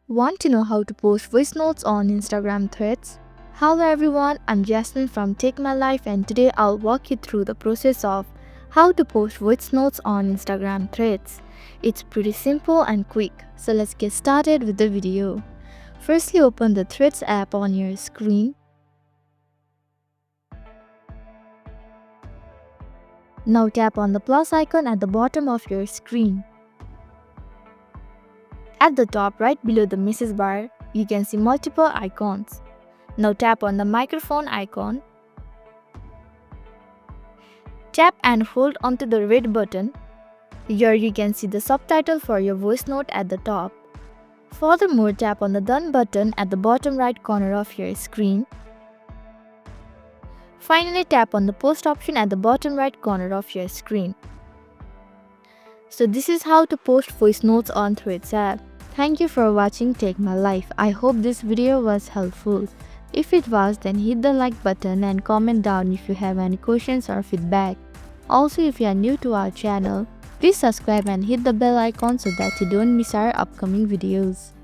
Want to know how to post voice notes on Instagram threads? Hello everyone, I'm Jasmine from Take My Life and today I'll walk you through the process of how to post voice notes on Instagram threads. It's pretty simple and quick, so let's get started with the video. Firstly, open the Threads app on your screen. Now tap on the plus icon at the bottom of your screen. At the top right below the message bar, you can see multiple icons. Now tap on the microphone icon. Tap and hold onto the red button. Here you can see the subtitle for your voice note at the top. Furthermore, tap on the done button at the bottom right corner of your screen. Finally, tap on the post option at the bottom right corner of your screen. So this is how to post voice notes on Threads app. Thank you for watching Take My Life. I hope this video was helpful. If it was, then hit the like button and comment down if you have any questions or feedback. Also, if you are new to our channel, please subscribe and hit the bell icon so that you don't miss our upcoming videos.